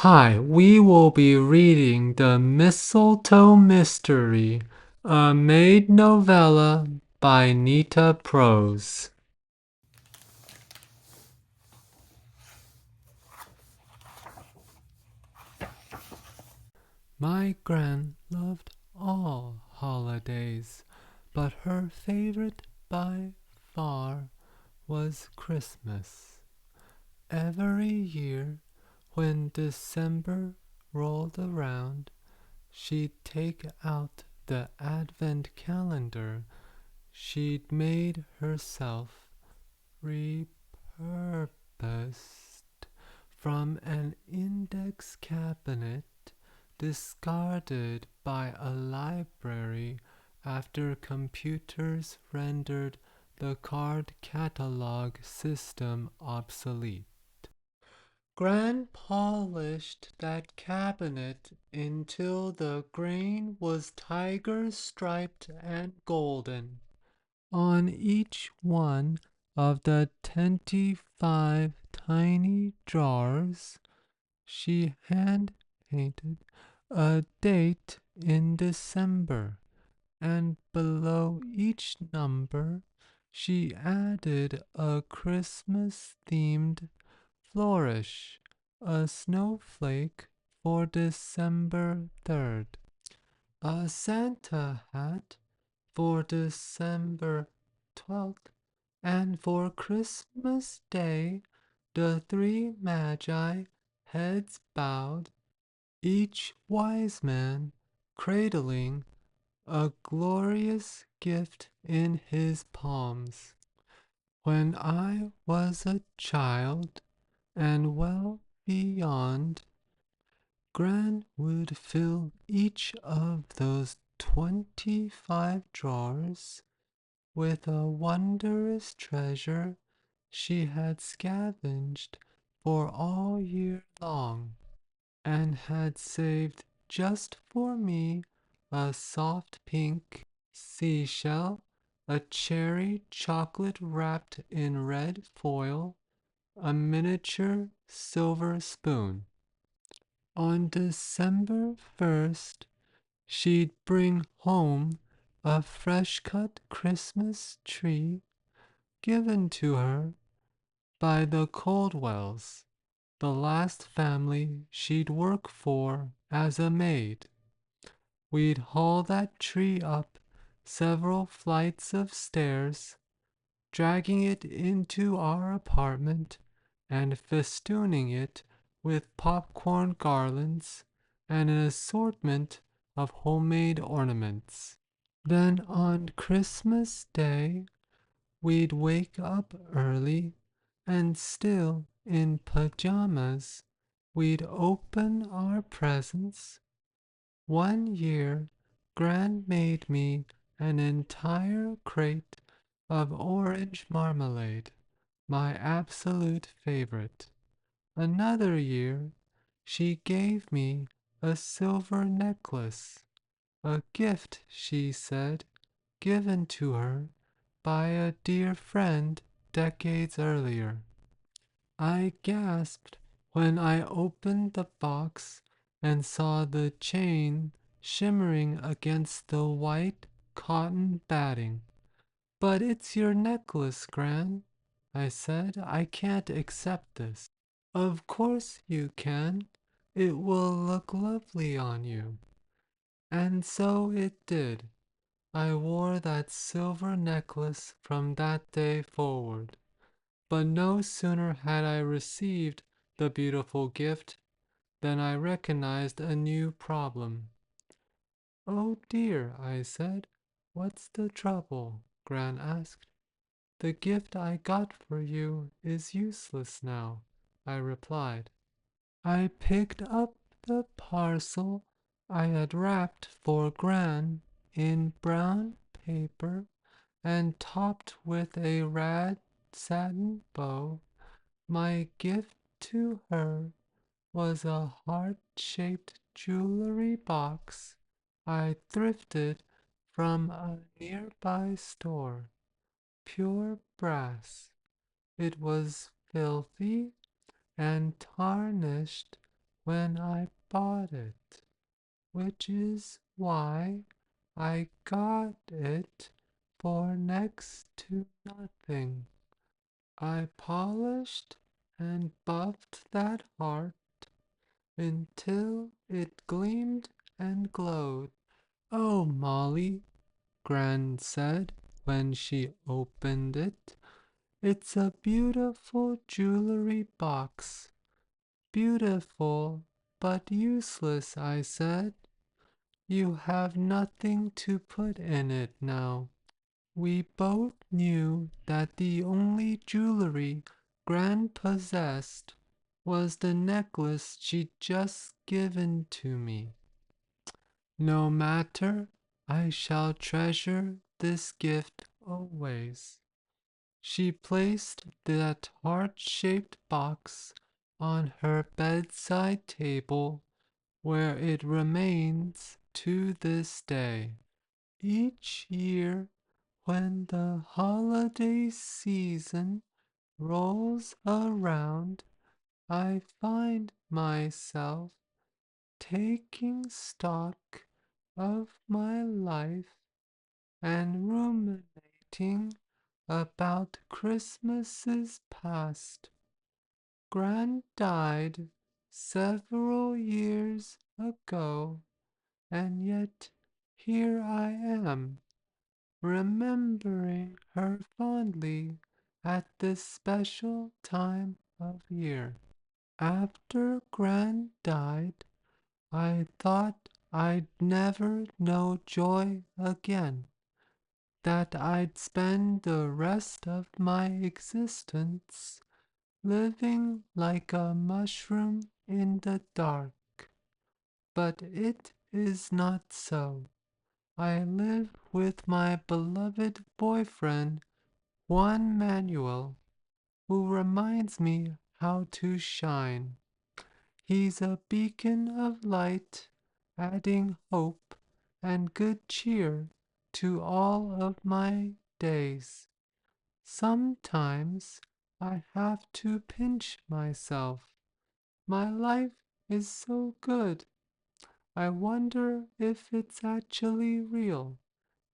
Hi, we will be reading The Mistletoe Mystery, a maid novella by Nita Prose. My Gran loved all holidays, but her favorite by far was Christmas. Every year, when December rolled around, she'd take out the advent calendar she'd made herself, repurposed from an index cabinet discarded by a library after computers rendered the card catalog system obsolete. Gran polished that cabinet until the grain was tiger striped and golden. On each one of the 25 tiny jars, she hand painted a date in December, and below each number, she added a Christmas themed flourish, a snowflake for December 3rd, a Santa hat for December 12th, and for Christmas Day, the three magi, heads bowed, each wise man cradling a glorious gift in his palms. When I was a child, and well beyond, Gran would fill each of those 25 drawers with a wondrous treasure she had scavenged for all year long, and had saved just for me a soft pink seashell, a cherry chocolate wrapped in red foil, a miniature silver spoon. On December 1st, she'd bring home a fresh cut Christmas tree given to her by the Coldwells, the last family she'd work for as a maid. We'd haul that tree up several flights of stairs, dragging it into our apartment and festooning it with popcorn garlands and an assortment of homemade ornaments. Then on Christmas Day, we'd wake up early, and still in pajamas, we'd open our presents. One year, Gran made me an entire crate of orange marmalade, my absolute favorite. Another year, she gave me a silver necklace, a gift, she said, given to her by a dear friend decades earlier. I gasped when I opened the box and saw the chain shimmering against the white cotton batting. "But it's your necklace, Gran," I said. "I can't accept this." "Of course you can. It will look lovely on you." And so it did. I wore that silver necklace from that day forward. But no sooner had I received the beautiful gift than I recognized a new problem. "Oh dear," I said. "What's the trouble?" Gran asked. "The gift I got for you is useless now," I replied. I picked up the parcel I had wrapped for Gran in brown paper and topped with a red satin bow. My gift to her was a heart-shaped jewelry box I thrifted from a nearby store. Pure brass. It was filthy and tarnished when I bought it, which is why I got it for next to nothing. I polished and buffed that heart until it gleamed and glowed. Oh, Molly, Gran said when she opened it, it's a beautiful jewelry box. Beautiful, but useless, I said. You have nothing to put in it now. We both knew that the only jewelry Gran possessed was the necklace she'd just given to me. No matter, I shall treasure this gift always. She placed that heart-shaped box on her bedside table, where it remains to this day. Each year, when the holiday season rolls around, I find myself taking stock of my life and ruminating about Christmases past. Gran died several years ago, and yet here I am, remembering her fondly at this special time of year. After Gran died, I thought I'd never know joy again, that I'd spend the rest of my existence living like a mushroom in the dark. But it is not so. I live with my beloved boyfriend, Juan Manuel, who reminds me how to shine. He's a beacon of light, adding hope and good cheer to all of my days. Sometimes I have to pinch myself. My life is so good. I wonder if it's actually real,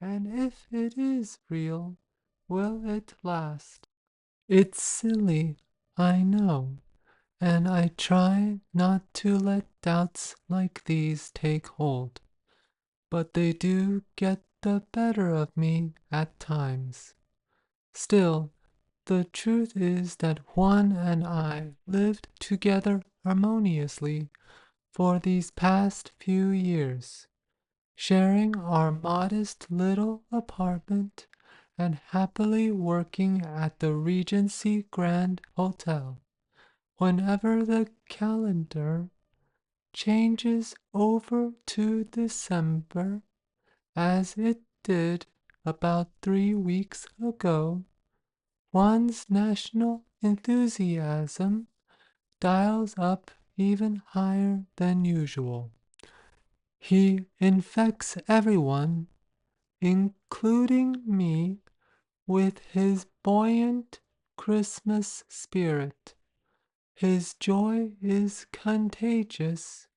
and if it is real, will it last? It's silly, I know, and I try not to let doubts like these take hold, but they do get the better of me at times. Still, the truth is that Juan and I lived together harmoniously for these past few years, sharing our modest little apartment and happily working at the Regency Grand Hotel. Whenever the calendar changes over to December, as it did about 3 weeks ago, one's national enthusiasm dials up even higher than usual. He infects everyone, including me, with his buoyant Christmas spirit. His joy is contagious,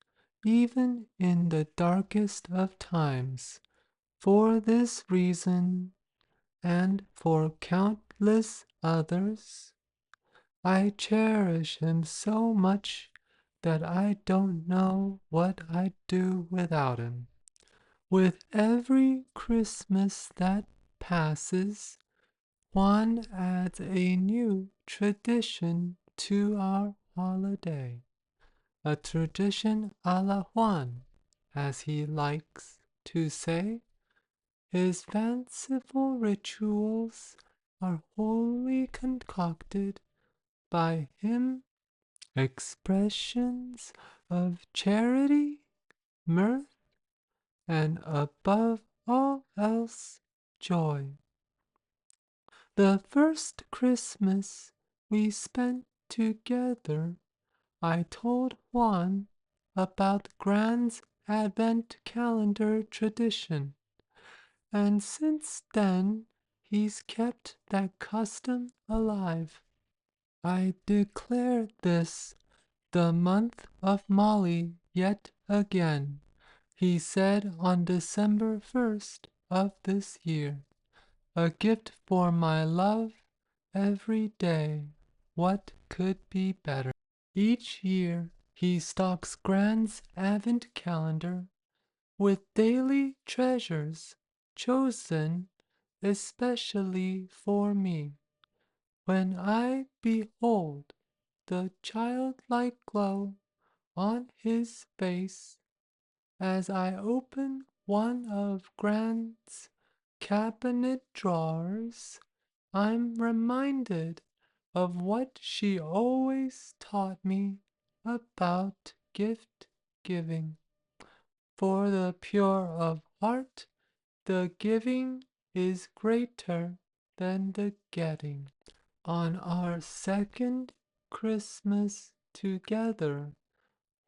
even in the darkest of times. For this reason, and for countless others, I cherish him so much that I don't know what I'd do without him. With every Christmas that passes, Juan adds a new tradition to our holiday. A tradition a la Juan, as he likes to say. His fanciful rituals are wholly concocted by him, expressions of charity, mirth, and above all else, joy. The first Christmas we spent together, I told Juan about Gran's Advent calendar tradition, and since then he's kept that custom alive. I declare this The month of Molly yet again, he said on December 1st of this year. A gift for my love every day. What could be better? Each year he stocks Grand's Advent calendar with daily treasures chosen especially for me. When I behold the childlike glow on his face as I open one of Grand's cabinet drawers, I'm reminded of what she always taught me about gift giving. For the pure of heart, the giving is greater than the getting. On our second Christmas together,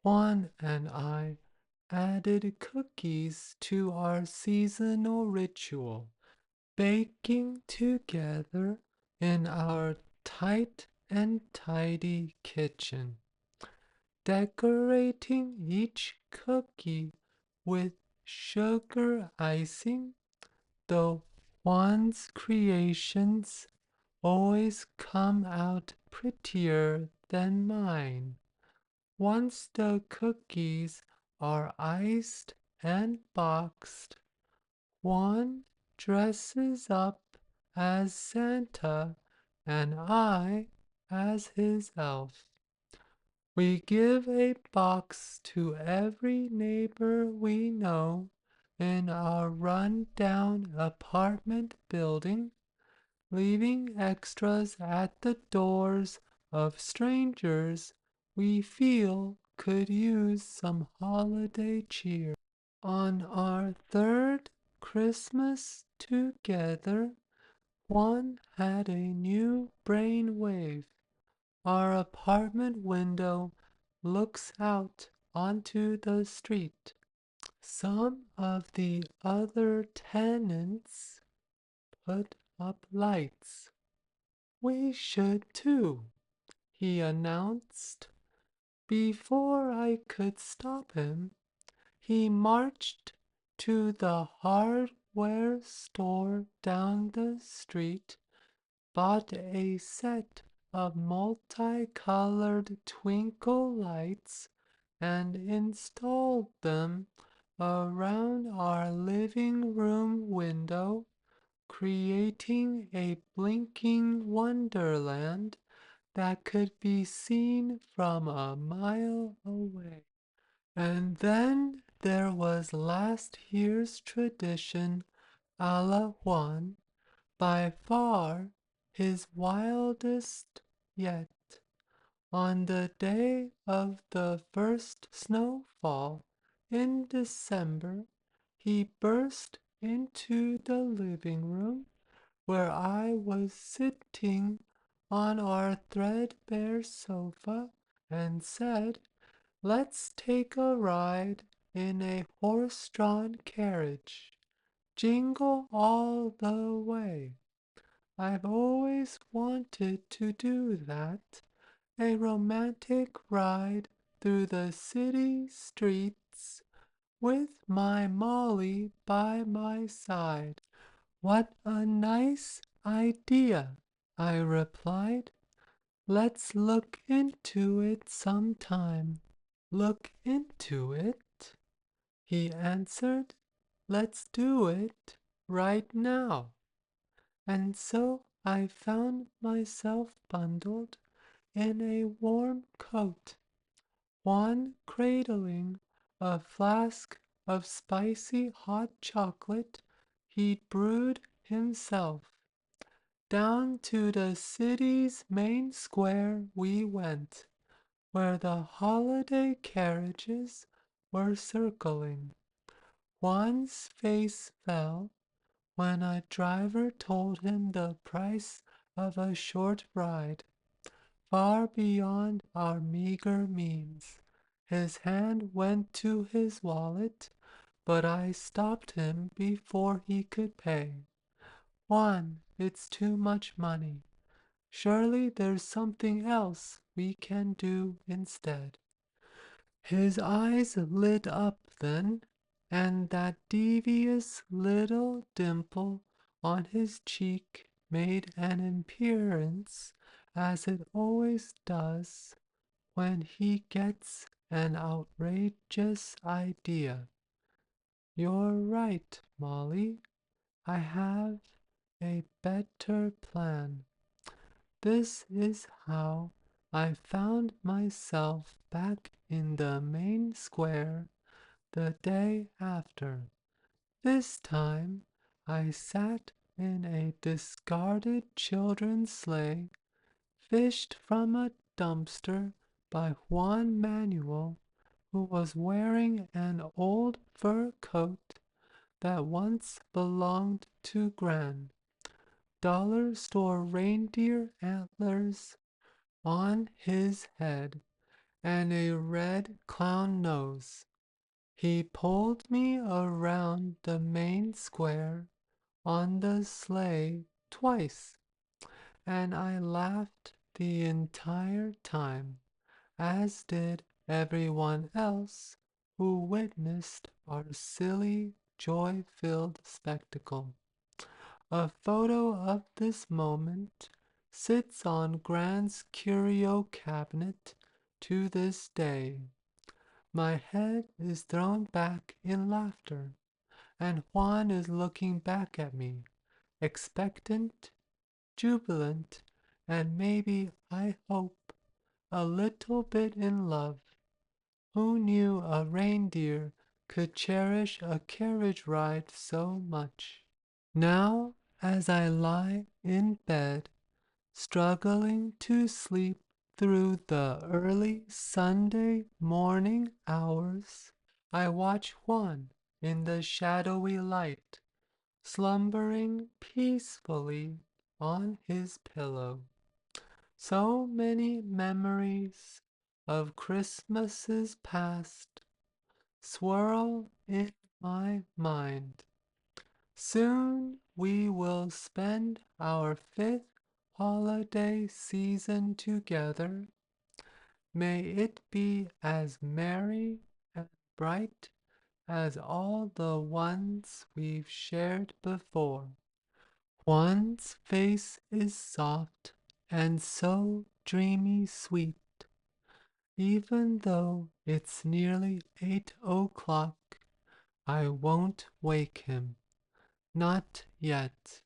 Juan and I added cookies to our seasonal ritual, baking together in our tight and tidy kitchen, decorating each cookie with sugar icing, though Juan's creations always come out prettier than mine. Once the cookies are iced and boxed, Juan dresses up as Santa and I as his elf. We give a box to every neighbor we know in our run-down apartment building, leaving extras at the doors of strangers we feel could use some holiday cheer. On our third Christmas together, Juan had a new brainwave. Our apartment window looks out onto the street. Some of the other tenants put up lights. We should too, he announced. Before I could stop him, he marched to the hardware store down the street, bought a set of multicolored twinkle lights, and installed them around our living room window, creating a blinking wonderland that could be seen from a mile away. And then there was last year's tradition a la Juan, by far his wildest yet. On the day of the first snowfall in December, he burst into the living room where I was sitting on our threadbare sofa and said, "Let's take a ride in a horse-drawn carriage. Jingle all the way." I've always wanted to do that, a romantic ride through the city streets with my Molly by my side. "What a nice idea," I replied. "Let's look into it sometime." "Look into it?" he answered. "Let's do it right now." And so I found myself bundled in a warm coat, one cradling a flask of spicy hot chocolate he'd brewed himself. Down to the city's main square we went, where the holiday carriages were circling. Juan's face fell when a driver told him the price of a short ride, far beyond our meager means. His hand went to his wallet, but I stopped him before he could pay. "Juan, it's too much money. Surely there's something else we can do instead. His eyes lit up then, and that devious little dimple on his cheek made an appearance, as it always does when he gets an outrageous idea. You're right, Molly. I have a better plan. This is how I found myself back in the main square the day after. This time I sat in a discarded children's sleigh, fished from a dumpster by Juan Manuel, who was wearing an old fur coat that once belonged to Gran. Dollar store reindeer antlers on his head and a red clown nose. He pulled me around the main square on the sleigh twice, and I laughed the entire time, as did everyone else who witnessed our silly, joy-filled spectacle. A photo of this moment sits on Gran's curio cabinet to this day. My head is thrown back in laughter, and Juan is looking back at me, expectant, jubilant, and maybe, I hope, a little bit in love. Who knew a reindeer could cherish a carriage ride so much? Now, as I lie in bed, struggling to sleep through the early Sunday morning hours, I watch Juan in the shadowy light, slumbering peacefully on his pillow. So many memories of Christmases past swirl in my mind. Soon we will spend our fifth holiday season together. May it be as merry and bright as all the ones we've shared before. One's face is soft and so dreamy sweet, even though it's nearly 8 o'clock. I won't wake him, not yet.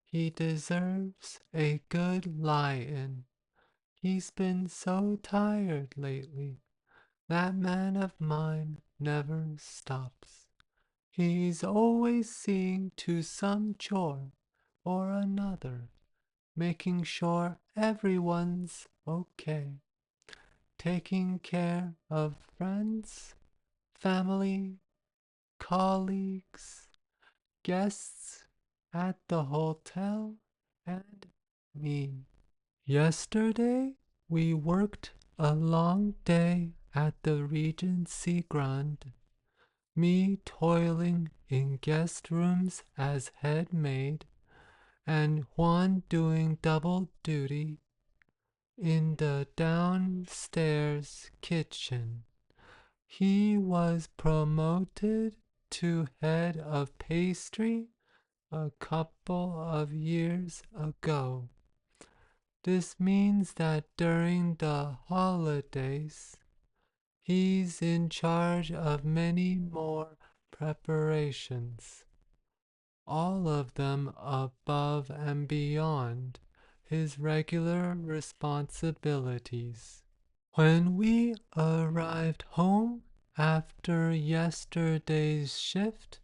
He deserves a good lie-in. He's been so tired lately. That man of mine never stops. He's always seeing to some chore or another, making sure everyone's okay, taking care of friends, family, colleagues, guests at the hotel, and me. Yesterday, we worked a long day at the Regency Grand, me toiling in guest rooms as head maid, and Juan doing double duty in the downstairs kitchen. He was promoted to head of pastry a couple of years ago. This means that during the holidays, he's in charge of many more preparations, all of them above and beyond his regular responsibilities. When we arrived home after yesterday's shift,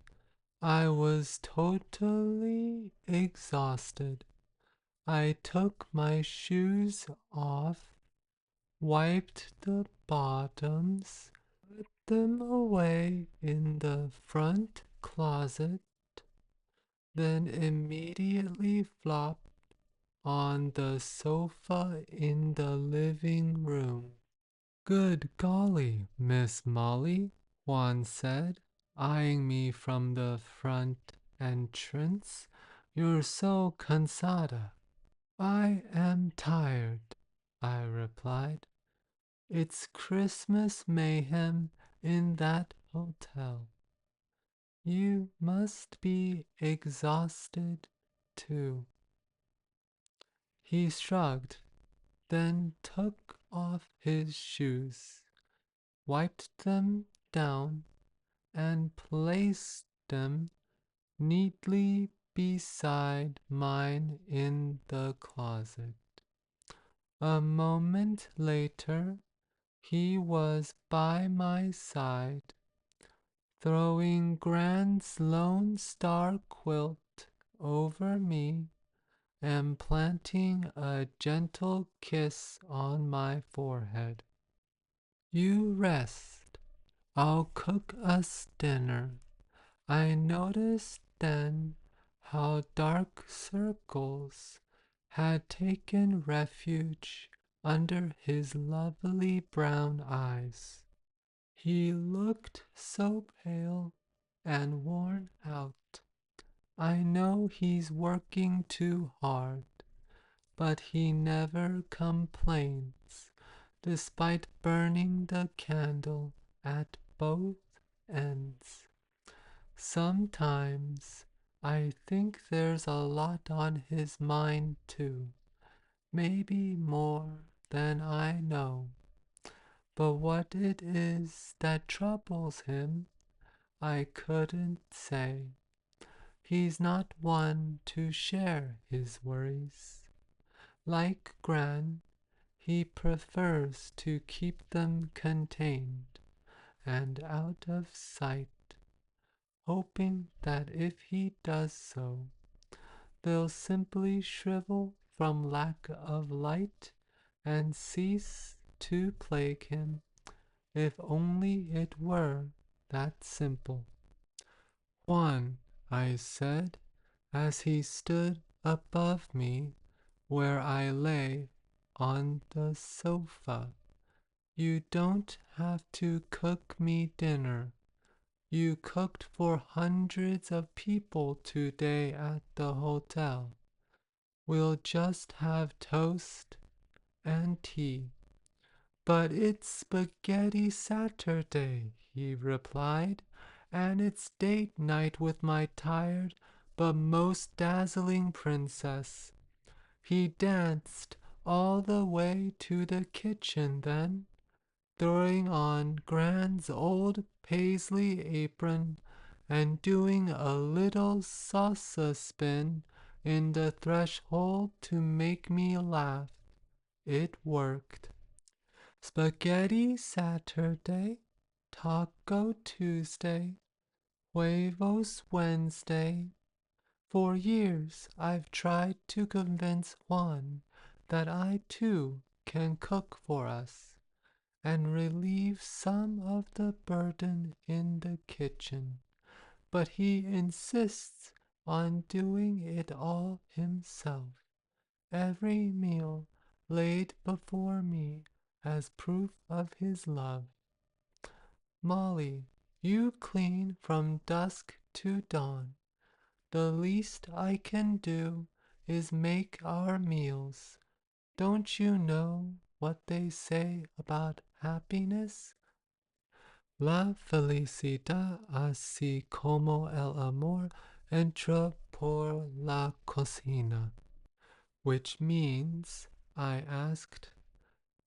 I was totally exhausted. I took my shoes off, wiped the bottoms, put them away in the front closet, then immediately flopped on the sofa in the living room. Good golly, Miss Molly, Juan said, eyeing me from the front entrance. You're so cansada. I am tired, I replied. It's Christmas mayhem in that hotel. You must be exhausted too. He shrugged, then took off his shoes, wiped them down, and placed them neatly beside mine in the closet. A moment later, he was by my side, throwing Grand's Lone Star quilt over me and planting a gentle kiss on my forehead. You rest. I'll cook us dinner. I noticed then how dark circles had taken refuge under his lovely brown eyes. He looked so pale and worn out. I know he's working too hard, but he never complains, despite burning the candle at both ends. Sometimes I think there's a lot on his mind too, maybe more than I know. But what it is that troubles him, I couldn't say. He's not one to share his worries. Like Gran, he prefers to keep them contained and out of sight, hoping that if he does so, they'll simply shrivel from lack of light and cease to plague him, if only it were that simple. Juan, I said, as he stood above me where I lay on the sofa. You don't have to cook me dinner. You cooked for hundreds of people today at the hotel. We'll just have toast and tea. But it's Spaghetti Saturday, he replied, and it's date night with my tired but most dazzling princess. He danced all the way to the kitchen then, throwing on Gran's old paisley apron and doing a little salsa spin in the threshold to make me laugh. It worked. Spaghetti Saturday, Taco Tuesday, Huevos Wednesday. For years I've tried to convince Juan that I too can cook for us and relieve some of the burden in the kitchen, but he insists on doing it all himself. Every meal laid before me as proof of his love. Molly, you clean from dusk to dawn. The least I can do is make our meals. Don't you know what they say about happiness? La felicidad así como el amor entra por la cocina, which means, I asked,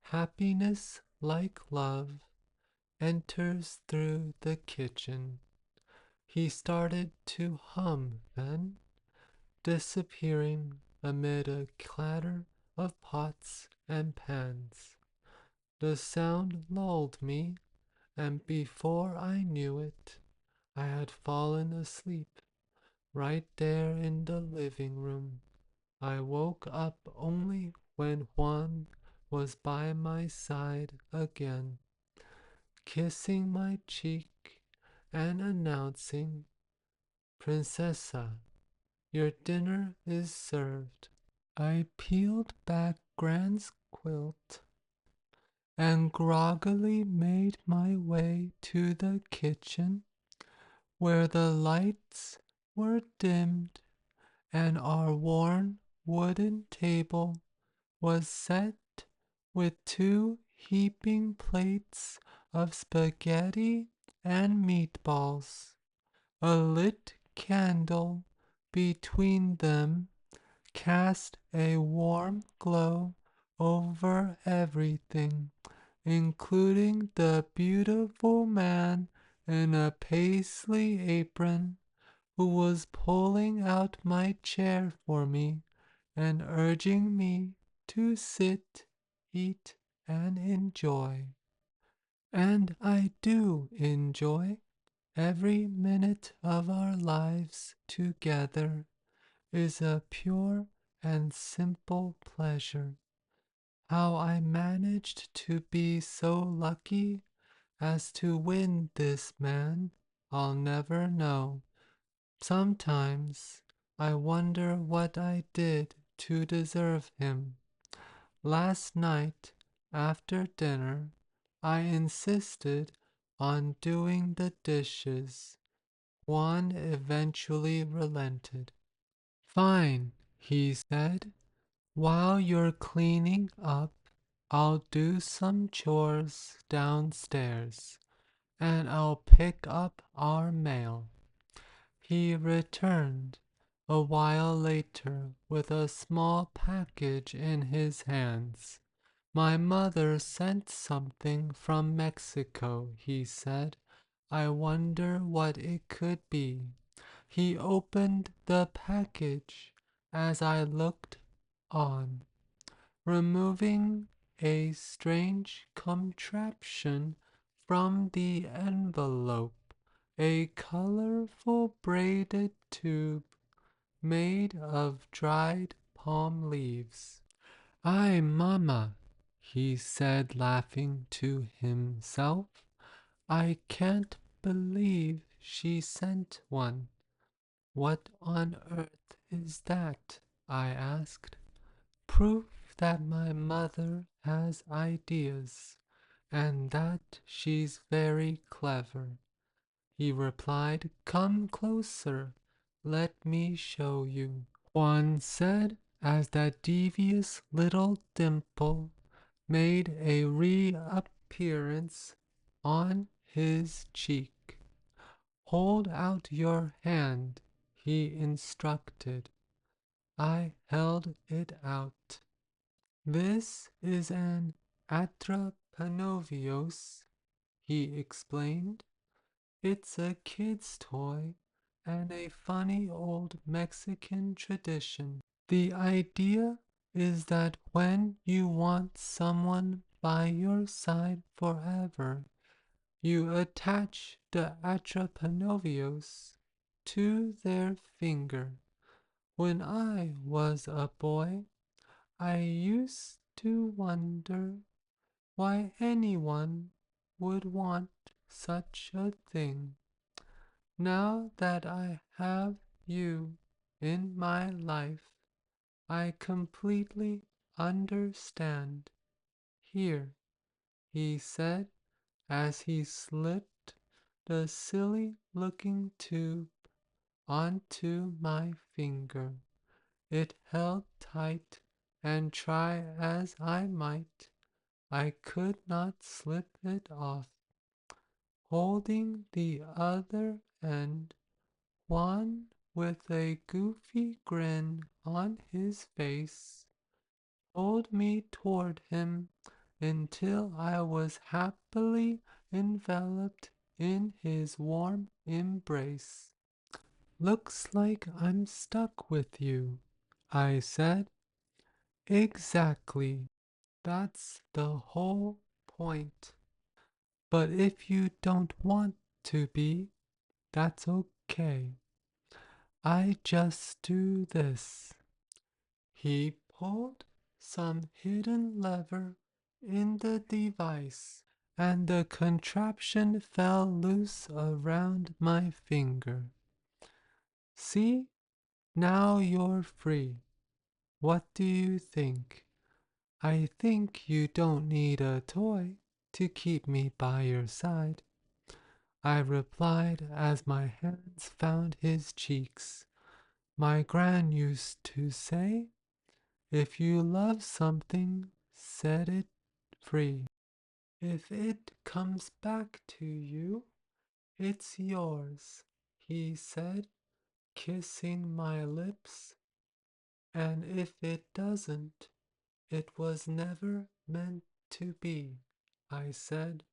happiness like love enters through the kitchen. He started to hum then, disappearing amid a clatter of pots and pans. The sound lulled me, and before I knew it, I had fallen asleep right there in the living room. I woke up only when Juan was by my side again, kissing my cheek and announcing, Princessa, your dinner is served. I peeled back Gran's quilt and groggily made my way to the kitchen where the lights were dimmed and our worn wooden table was set with two heaping plates of spaghetti and meatballs. A lit candle between them cast a warm glow over everything, including the beautiful man in a paisley apron who was pulling out my chair for me and urging me to sit, eat, and enjoy. And I do enjoy every minute of our lives together is a pure and simple pleasure. How I managed to be so lucky as to win this man, I'll never know. Sometimes I wonder what I did to deserve him. Last night, after dinner, I insisted on doing the dishes. Juan eventually relented. Fine, he said. While you're cleaning up, I'll do some chores downstairs, and I'll pick up our mail. He returned a while later with a small package in his hands. My mother sent something from Mexico, he said. I wonder what it could be. He opened the package as I looked on, removing a strange contraption from the envelope, a colorful braided tube made of dried palm leaves. Ay, mamma, he said, laughing to himself. I can't believe she sent one. What on earth is that? I asked. Proof that my mother has ideas, and that she's very clever. He replied, Come closer, let me show you. Juan said, as that devious little dimple made a reappearance on his cheek. Hold out your hand, he instructed. I held it out. This is an atrapanovios, he explained. It's a kid's toy and a funny old Mexican tradition. The idea is that when you want someone by your side forever, you attach the atrapanovios to their finger. When I was a boy, I used to wonder why anyone would want such a thing. Now that I have you in my life, I completely understand. Here, he said as he slipped the silly looking tube onto my finger. It held tight, and try as I might, I could not slip it off. Holding the other end, Juan, with a goofy grin on his face, pulled me toward him until I was happily enveloped in his warm embrace. Looks like I'm stuck with you, I said. Exactly. That's the whole point. But if you don't want to be, that's okay. I just do this. He pulled some hidden lever in the device, and the contraption fell loose around my finger. See, now you're free. What do you think? I think you don't need a toy to keep me by your side, I replied as my hands found his cheeks. My gran used to say, if you love something, set it free. If it comes back to you, it's yours, he said, kissing my lips. And if it doesn't, it was never meant to be, I said.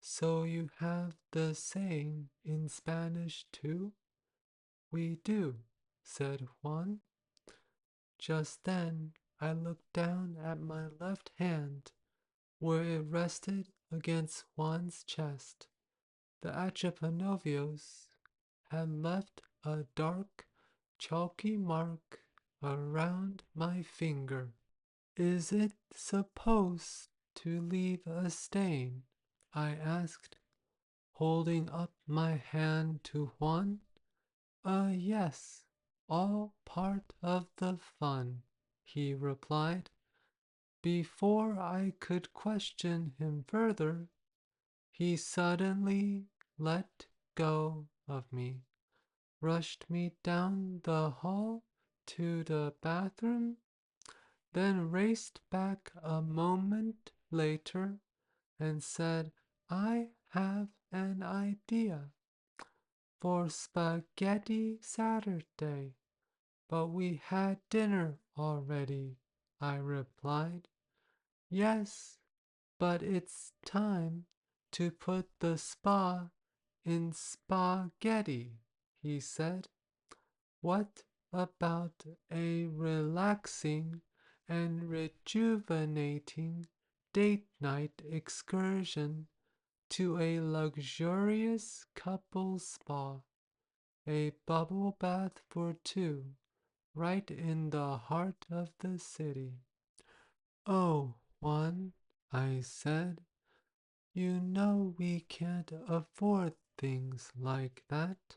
So you have the saying in Spanish too? We do, said Juan. Just then I looked down at my left hand, where it rested against Juan's chest. The Achapanovos had left a dark, chalky mark around my finger. Is it supposed to leave a stain? I asked, holding up my hand to Juan. Yes, all part of the fun, he replied. Before I could question him further, he suddenly let go of me, rushed me down the hall to the bathroom, then raced back a moment later and said, I have an idea for Spaghetti Saturday. But we had dinner already, I replied. Yes, but it's time to put the spa in spaghetti, he said. What about a relaxing and rejuvenating date night excursion to a luxurious couple spa, a bubble bath for two, right in the heart of the city? Oh, Juan, I said, you know we can't afford things like that.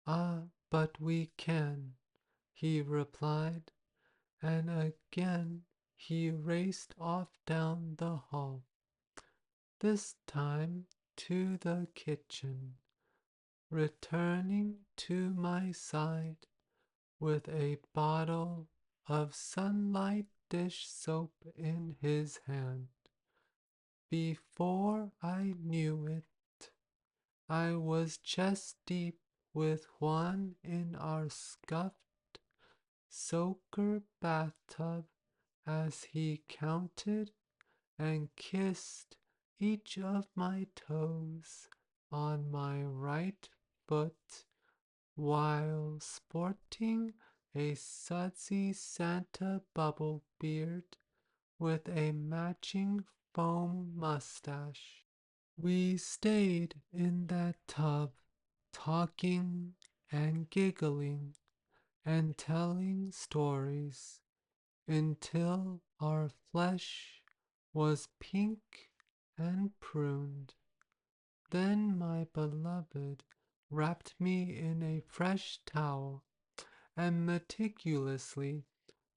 Ah, but we can, he replied, and again he raced off down the hall, this time to the kitchen, returning to my side with a bottle of Sunlight dish soap in his hand. Before I knew it, I was chest deep with Juan in our scuffed soaker bathtub as he counted and kissed each of my toes on my right foot while sporting a sudsy Santa bubble beard with a matching foam mustache. We stayed in that tub, talking and giggling and telling stories until our flesh was pink and pruned. Then my beloved wrapped me in a fresh towel and meticulously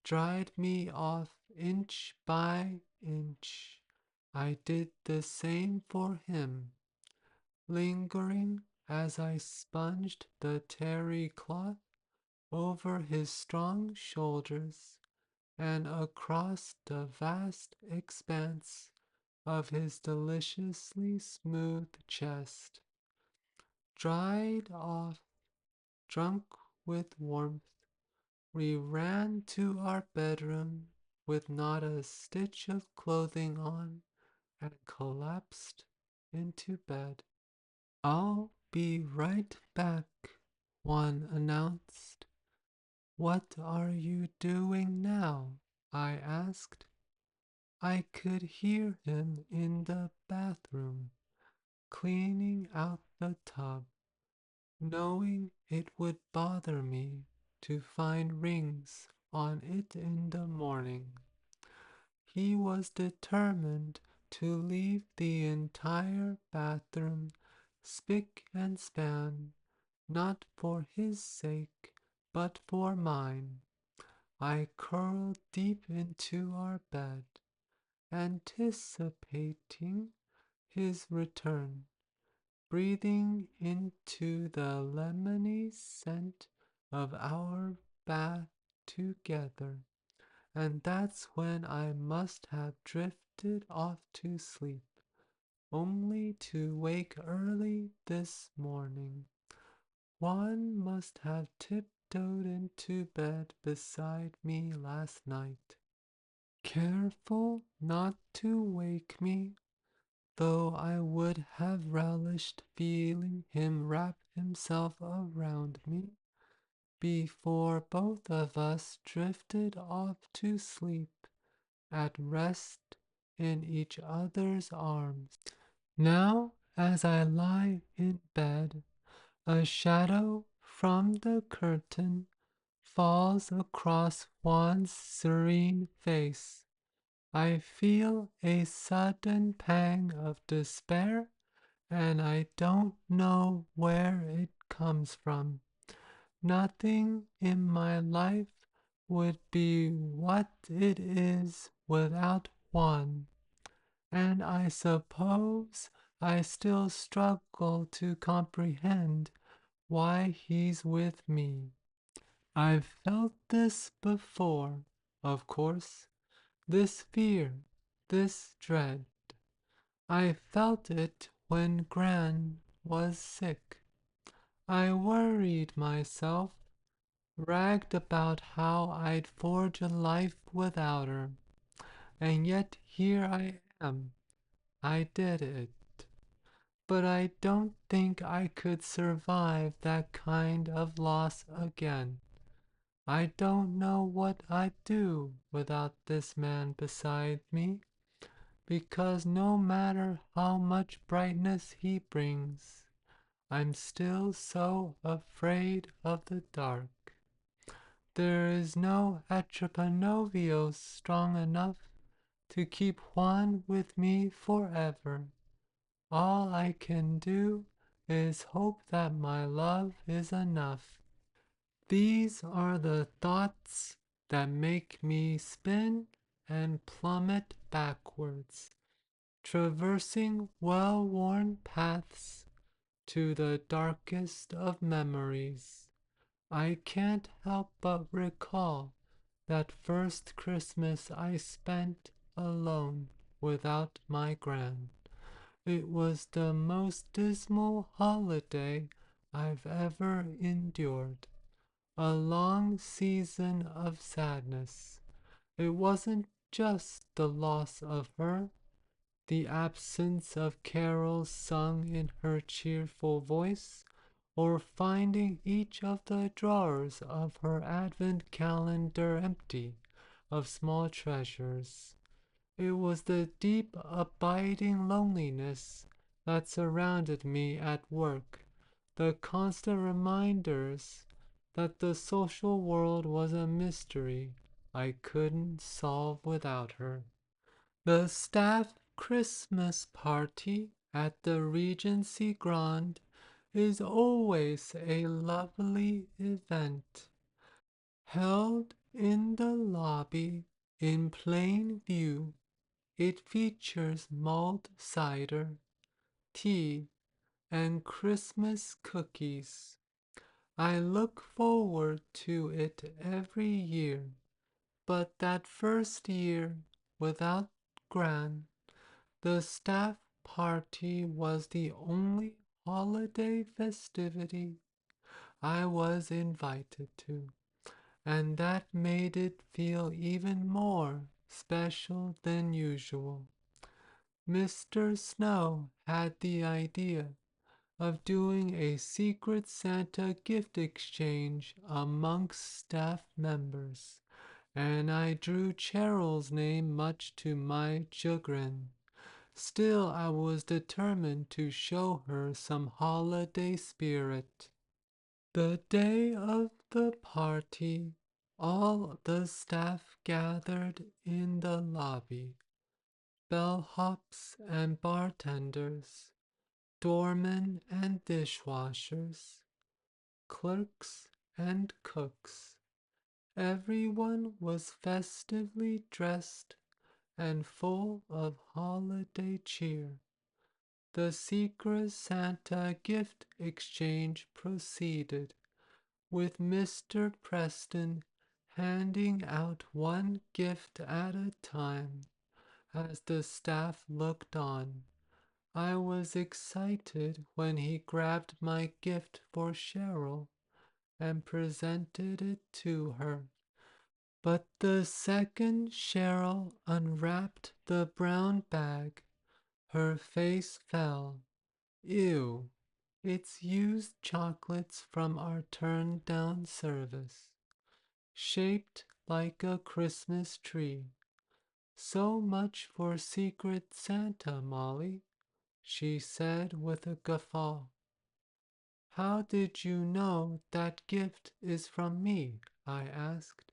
dried me off inch by inch. I did the same for him, lingering as I sponged the terry cloth over his strong shoulders and across the vast expanse of his deliciously smooth chest. Dried off, drunk with warmth, we ran to our bedroom with not a stitch of clothing on and collapsed into bed. I'll be right back, one announced. What are you doing now? I asked. I could hear him in the bathroom, cleaning out the tub, knowing it would bother me to find rings on it in the morning. He was determined to leave the entire bathroom spick and span, not for his sake, but for mine. I curled deep into our bed, anticipating his return, breathing into the lemony scent of our bath together and that's when I must have drifted off to sleep, only to wake early this morning. One must have tiptoed into bed beside me last night, careful not to wake me, though I would have relished feeling him wrap himself around me before both of us drifted off to sleep at rest in each other's arms. Now, as I lie in bed, a shadow from the curtain falls across Juan's serene face. I feel a sudden pang of despair, and I don't know where it comes from. Nothing in my life would be what it is without Juan, and I suppose I still struggle to comprehend why he's with me. I've felt this before, of course, this fear, this dread. I felt it when Gran was sick. I worried myself, bragged about how I'd forge a life without her, and yet here I am. I did it. But I don't think I could survive that kind of loss again. I don't know what I'd do without this man beside me, because no matter how much brightness he brings, I'm still so afraid of the dark. There is no Atrapanovio strong enough to keep Juan with me forever. All I can do is hope that my love is enough. These are the thoughts that make me spin and plummet backwards, traversing well-worn paths to the darkest of memories. I can't help but recall that first Christmas I spent alone without my Gran. It was the most dismal holiday I've ever endured. A long season of sadness. It wasn't just the loss of her, the absence of carols sung in her cheerful voice, or finding each of the drawers of her advent calendar empty of small treasures. It was the deep, abiding loneliness that surrounded me at work, the constant reminders that the social world was a mystery I couldn't solve without her. The staff Christmas party at the Regency Grand is always a lovely event, held in the lobby in plain view. It features mulled cider, tea, and Christmas cookies. I look forward to it every year, but that first year, without Gran, the staff party was the only holiday festivity I was invited to, and that made it feel even more special than usual. Mr. Snow had the idea of doing a secret Santa gift exchange amongst staff members, and I drew Cheryl's name much to my chagrin. Still, I was determined to show her some holiday spirit. The day of the party, all the staff gathered in the lobby. Bellhops and bartenders, doormen and dishwashers, clerks and cooks. Everyone was festively dressed and full of holiday cheer. The secret Santa gift exchange proceeded, with Mr. Preston handing out one gift at a time as the staff looked on. I was excited when he grabbed my gift for Cheryl and presented it to her. But the second Cheryl unwrapped the brown bag, her face fell. Ew, it's used chocolates from our turned down service, shaped like a Christmas tree. So much for Secret Santa, Molly, she said with a guffaw. How did you know that gift is from me? I asked.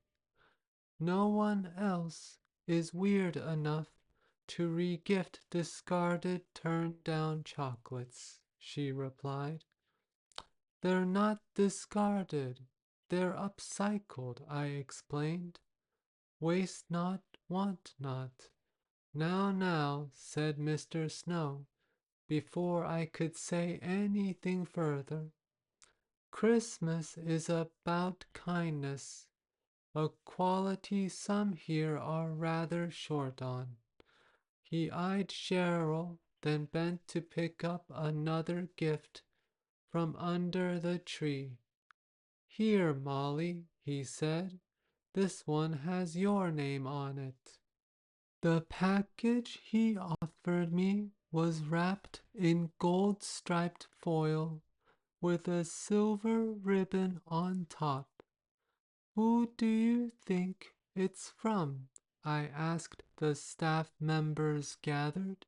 No one else is weird enough to regift discarded turned down chocolates, she replied. They're not discarded, they're upcycled, I explained. Waste not, want not. Now, now, said Mr. Snow, before I could say anything further. Christmas is about kindness, a quality some here are rather short on. He eyed Cheryl, then bent to pick up another gift from under the tree. Here, Molly, he said, this one has your name on it. The package he offered me was wrapped in gold-striped foil with a silver ribbon on top. Who do you think it's from? I asked the staff members gathered.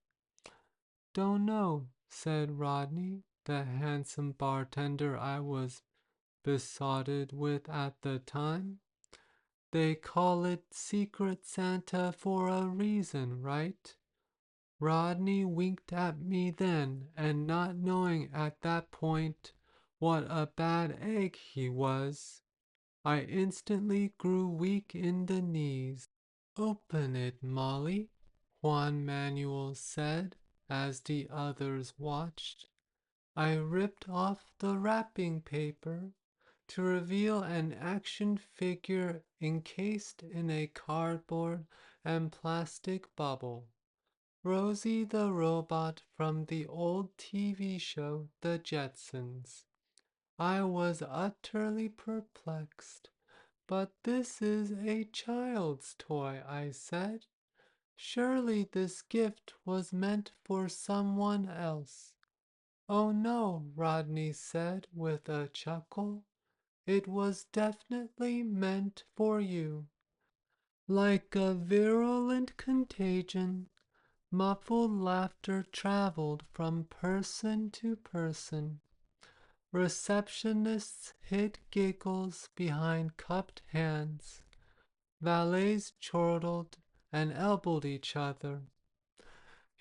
Don't know, said Rodney, the handsome bartender I was besotted with at the time. They call it Secret Santa for a reason, right? Rodney winked at me then, and not knowing at that point what a bad egg he was, I instantly grew weak in the knees. Open it, Molly, Juan Manuel said as the others watched. I ripped off the wrapping paper to reveal an action figure encased in a cardboard and plastic bubble. Rosie the robot from the old TV show The Jetsons. I was utterly perplexed. But this is a child's toy, I said. Surely this gift was meant for someone else. Oh no, Rodney said with a chuckle. It was definitely meant for you. Like a virulent contagion, muffled laughter traveled from person to person. Receptionists hid giggles behind cupped hands. Valets chortled and elbowed each other.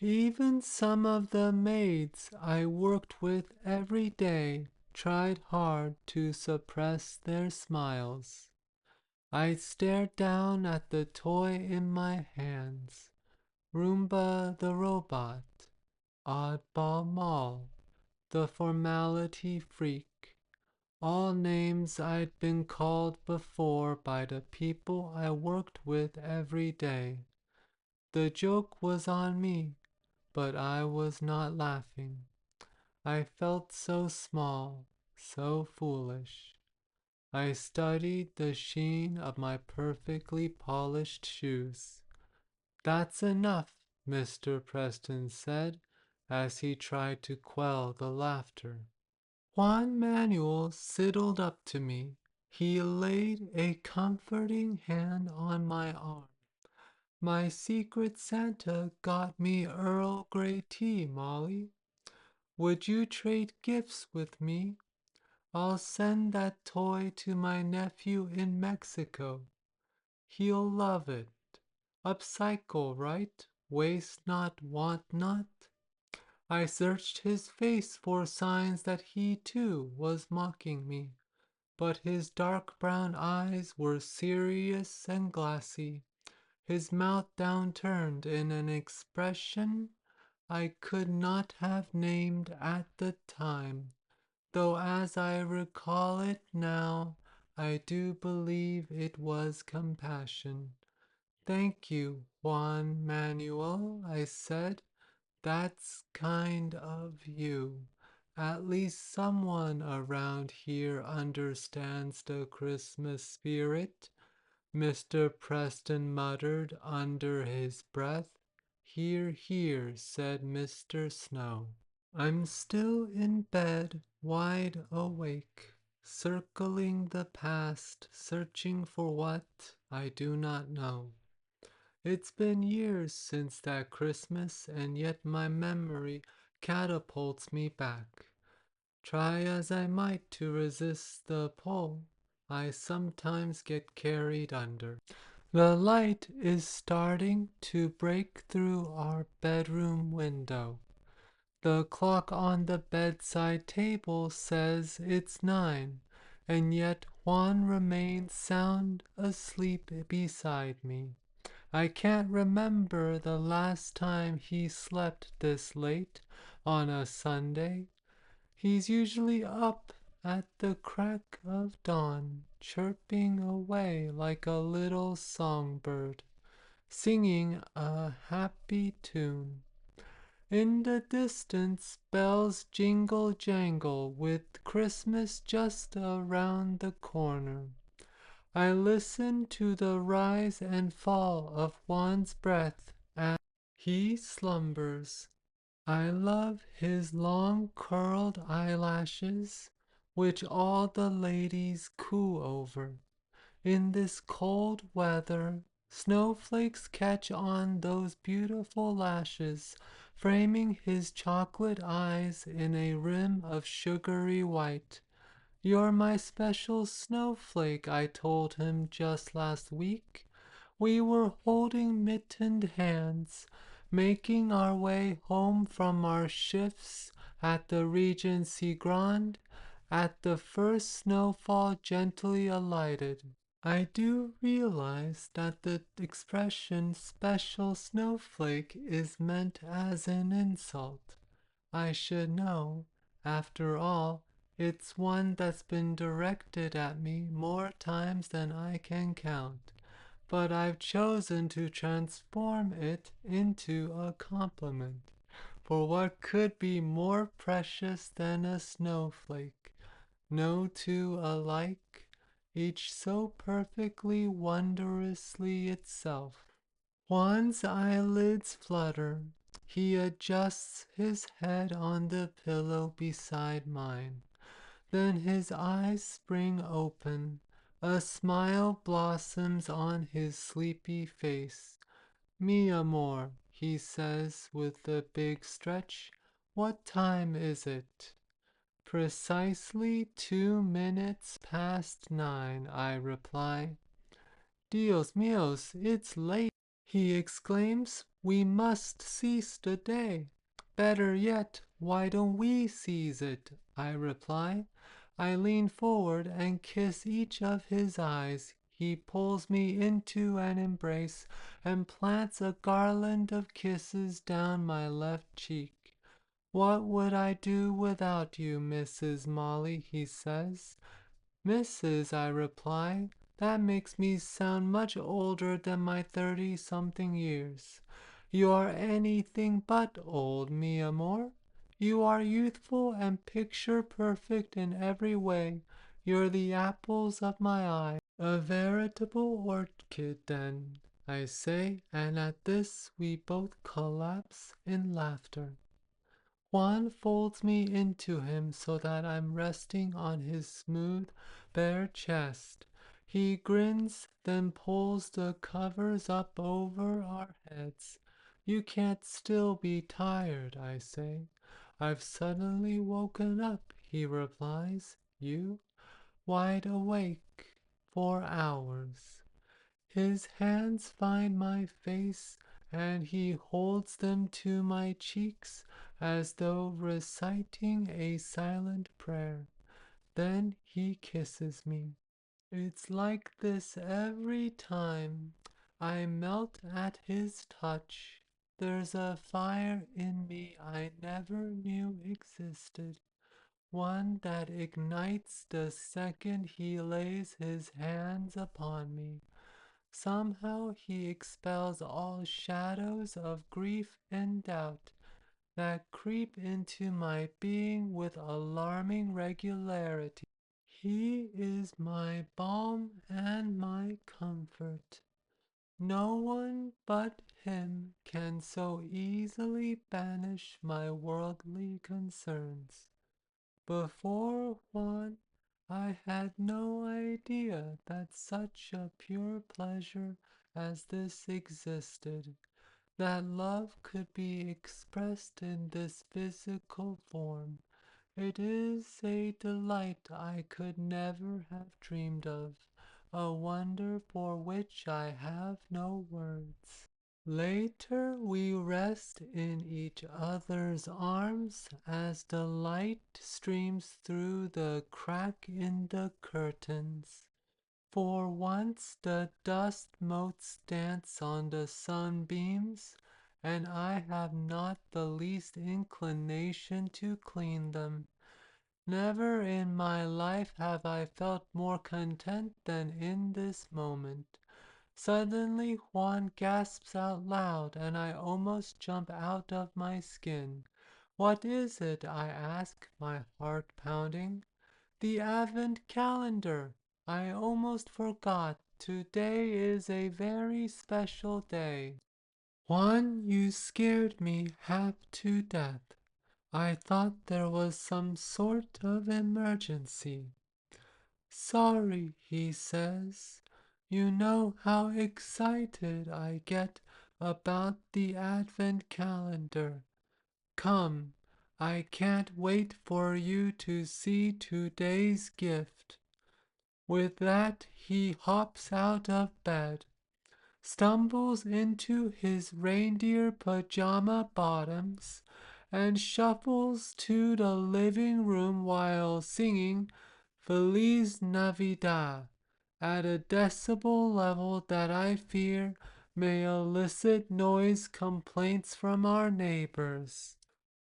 Even some of the maids I worked with every day tried hard to suppress their smiles. I stared down at the toy in my hands. Roomba the robot, Oddball Moll, the formality freak, all names I'd been called before by the people I worked with every day. The joke was on me, but I was not laughing. I felt so small, so foolish. I studied the sheen of my perfectly polished shoes. That's enough, Mr. Preston said as he tried to quell the laughter. Juan Manuel sidled up to me. He laid a comforting hand on my arm. My Secret Santa got me Earl Grey tea, Molly. Would you trade gifts with me? I'll send that toy to my nephew in Mexico. He'll love it. Upcycle, right? Waste not, want not. I searched his face for signs that he too was mocking me, but his dark brown eyes were serious and glassy, his mouth downturned in an expression I could not have named at the time, though as I recall it now, I do believe it was compassion. Thank you, Juan Manuel, I said. That's kind of you. At least someone around here understands the Christmas spirit, Mr. Preston muttered under his breath. Hear, hear, said Mr. Snow. I'm still in bed, wide awake, circling the past, searching for what I do not know. It's been years since that Christmas, and yet my memory catapults me back. Try as I might to resist the pull, I sometimes get carried under. The light is starting to break through our bedroom window. The clock on the bedside table says it's 9, and yet Juan remains sound asleep beside me. I can't remember the last time he slept this late on a Sunday. He's usually up at the crack of dawn, chirping away like a little songbird, singing a happy tune. In the distance, bells jingle jangle with Christmas just around the corner. I listen to the rise and fall of one's breath as he slumbers. I love his long curled eyelashes, which all the ladies coo over. In this cold weather, snowflakes catch on those beautiful lashes, framing his chocolate eyes in a rim of sugary white. You're my special snowflake, I told him just last week. We were holding mittened hands, making our way home from our shifts at the Regency Grand. At the first snowfall gently alighted. I do realize that the expression special snowflake is meant as an insult. I should know. After all, it's one that's been directed at me more times than I can count. But I've chosen to transform it into a compliment. For what could be more precious than a snowflake? No two alike, each so perfectly, wondrously itself. Juan's eyelids flutter. He adjusts his head on the pillow beside mine. Then his eyes spring open. A smile blossoms on his sleepy face. Mi amor, he says with a big stretch. What time is it? Precisely 2 minutes past 9, I reply. Dios míos, it's late, he exclaims. We must seize the day. Better yet, why don't we seize it? I reply. I lean forward and kiss each of his eyes. He pulls me into an embrace and plants a garland of kisses down my left cheek. What would I do without you, Mrs. Molly? He says. Mrs., I reply, that makes me sound much older than my 30-something years. You are anything but old, mi amor. You are youthful and picture perfect in every way. You're the apples of my eye. A veritable orchid, then, I say, and at this we both collapse in laughter. Juan folds me into him so that I'm resting on his smooth, bare chest. He grins, then pulls the covers up over our heads. You can't still be tired, I say. I've suddenly woken up, he replies. You? Wide awake for hours. His hands find my face, and he holds them to my cheeks as though reciting a silent prayer. Then he kisses me. It's like this every time. I melt at his touch. There's a fire in me I never knew existed. one that ignites the second he lays his hands upon me. Somehow he expels all shadows of grief and doubt that creep into my being with alarming regularity. He is my balm and my comfort. No one but him can so easily banish my worldly concerns. Before Juan, I had no idea that such a pure pleasure as this existed, that love could be expressed in this physical form. It is a delight I could never have dreamed of, a wonder for which I have no words. Later we rest in each other's arms as the light streams through the crack in the curtains. For once the dust motes dance on the sunbeams, and I have not the least inclination to clean them. Never in my life have I felt more content than in this moment. Suddenly Juan gasps out loud, and I almost jump out of my skin. What is it? I ask, my heart pounding. The Advent calendar! I almost forgot. Today is a very special day. Juan, you scared me half to death. I thought there was some sort of emergency. Sorry, he says. You know how excited I get about the Advent calendar. Come, I can't wait for you to see today's gift. With that, he hops out of bed, stumbles into his reindeer pajama bottoms, and shuffles to the living room while singing Feliz Navidad at a decibel level that I fear may elicit noise complaints from our neighbors.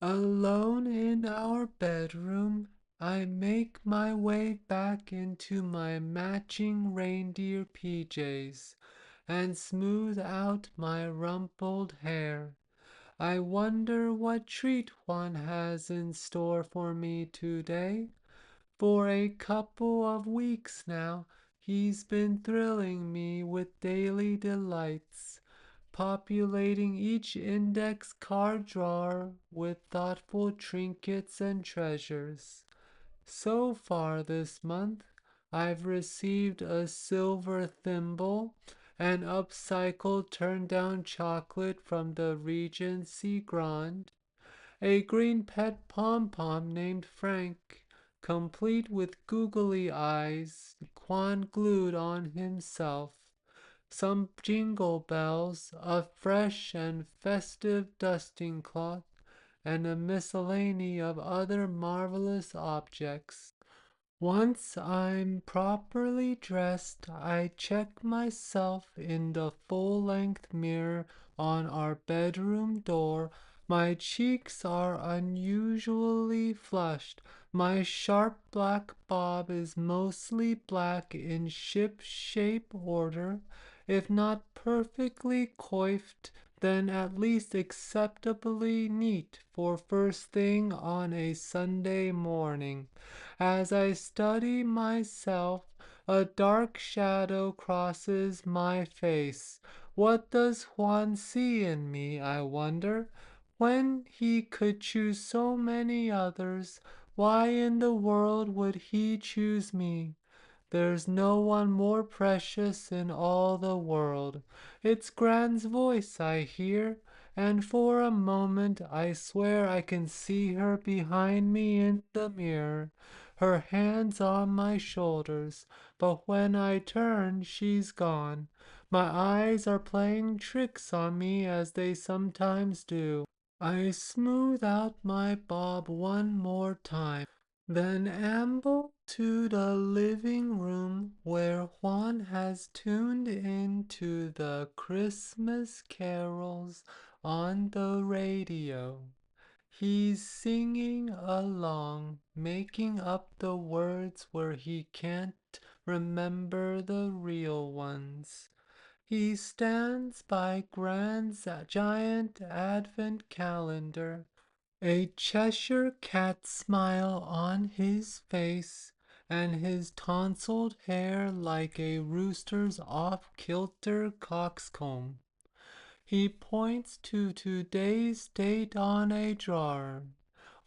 Alone in our bedroom, I make my way back into my matching reindeer PJs and smooth out my rumpled hair. I wonder what treat one has in store for me today. For a couple of weeks now, he's been thrilling me with daily delights, populating each index card drawer with thoughtful trinkets and treasures. So far this month, I've received a silver thimble, an upcycled turned down chocolate from the Regency Grand, a green pet pom-pom named Frank, complete with googly eyes, Quan glued on himself, some jingle bells, a fresh and festive dusting cloth, and a miscellany of other marvelous objects. Once I'm properly dressed, I check myself in the full-length mirror on our bedroom door. My cheeks are unusually flushed. My sharp black bob is mostly black in ship-shape order. If not perfectly coiffed, then at least acceptably neat for first thing on a Sunday morning. As I study myself, a dark shadow crosses my face. What does Juan see in me, I wonder? When he could choose so many others, why in the world would he choose me? There's no one more precious in all the world. It's Gran's voice I hear, and for a moment I swear I can see her behind me in the mirror, her hands on my shoulders, but when I turn she's gone. My eyes are playing tricks on me as they sometimes do. I smooth out my bob one more time, then amble to the living room where Juan has tuned in to the Christmas carols on the radio. He's singing along, making up the words where he can't remember the real ones. He stands by Grand's giant advent calendar, a Cheshire cat smile on his face, and his tonsiled hair like a rooster's off-kilter coxcomb. He points to today's date on a jar.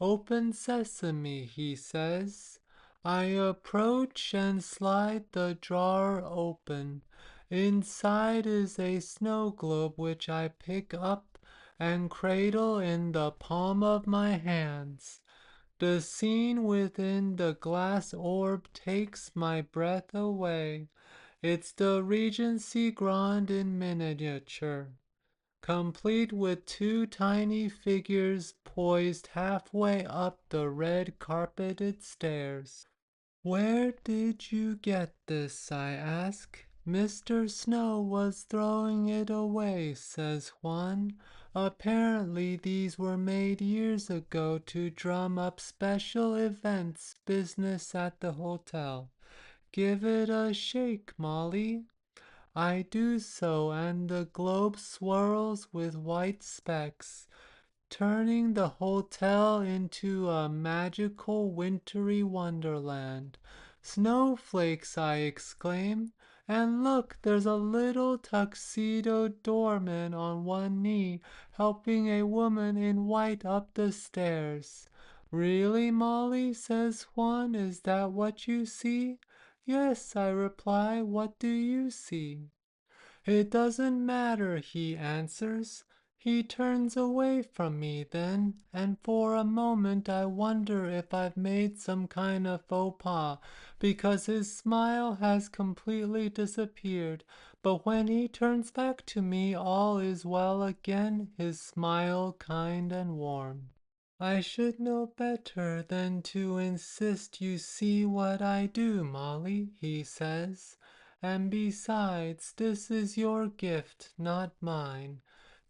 Open sesame, he says. I approach and slide the jar open. Inside is a snow globe which I pick up and cradle in the palm of my hands. The scene within the glass orb takes my breath away. It's the Regency Grand in miniature, complete with two tiny figures poised halfway up the red carpeted stairs. Where did you get this? I ask. Mr. Snow was throwing it away, says Juan. Apparently these were made years ago to drum up special events business at the hotel. Give it a shake, Molly. I do so, and the globe swirls with white specks, turning the hotel into a magical wintry wonderland. Snowflakes, I exclaim, and look, there's a little tuxedoed doorman on one knee helping a woman in white up the stairs. Really, Molly, says Juan, is that what you see? Yes, I reply, what do you see? It doesn't matter, he answers. He turns away from me then, and for a moment I wonder if I've made some kind of faux pas, because his smile has completely disappeared. But when he turns back to me, all is well again, his smile kind and warm. I should know better than to insist you see what I do, Molly, he says. And besides, this is your gift, not mine.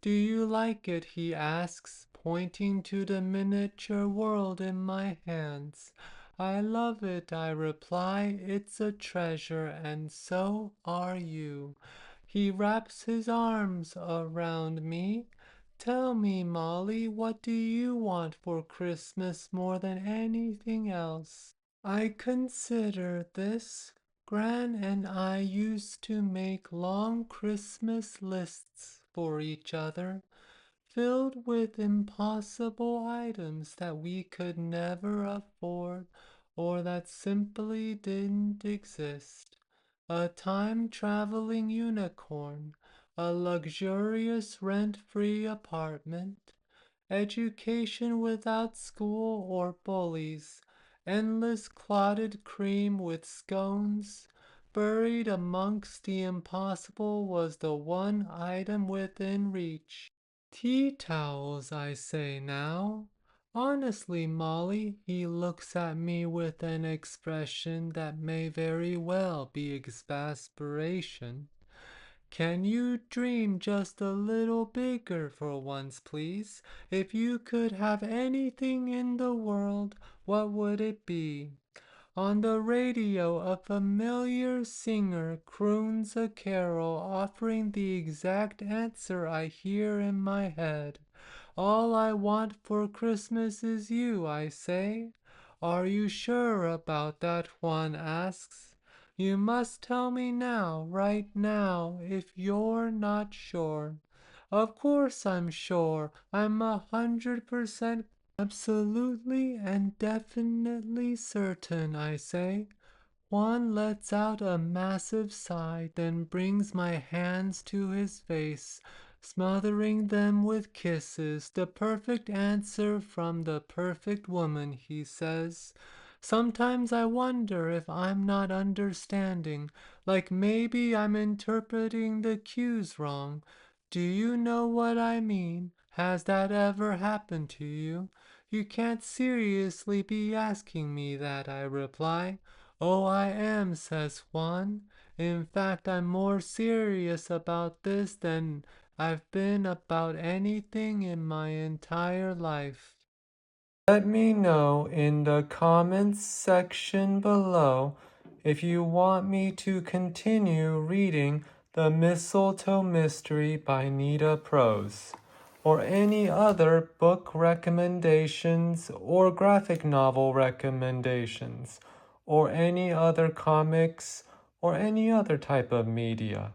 Do you like it? He asks, pointing to the miniature world in my hands. I love it, I reply. It's a treasure, and so are you. He wraps his arms around me. Tell me, Molly, what do you want for Christmas more than anything else? I consider this. Gran and I used to make long Christmas lists for each other, filled with impossible items that we could never afford or that simply didn't exist. A time-traveling unicorn, a luxurious rent-free apartment, education without school or bullies, endless clotted cream with scones. Buried amongst the impossible was the one item within reach. Tea towels, I say now. Honestly, Molly, he looks at me with an expression that may very well be exasperation. Can you dream just a little bigger for once, please? If you could have anything in the world, what would it be? On the radio, a familiar singer croons a carol offering the exact answer I hear in my head. All I want for Christmas is you, I say. Are you sure about that? Juan asks. You must tell me now, right now, if you're not sure. Of course I'm sure. I'm 100% absolutely and definitely certain, I say. Juan lets out a massive sigh, then brings my hands to his face, smothering them with kisses. The perfect answer from the perfect woman, he says. Sometimes I wonder if I'm not understanding, like maybe I'm interpreting the cues wrong. Do you know what I mean? Has that ever happened to you? You can't seriously be asking me that, I reply. Oh, I am, says Juan. In fact, I'm more serious about this than I've been about anything in my entire life. Let me know in the comments section below if you want me to continue reading The Mistletoe Mystery by Nita Prose, or any other book recommendations or graphic novel recommendations, or any other comics or any other type of media.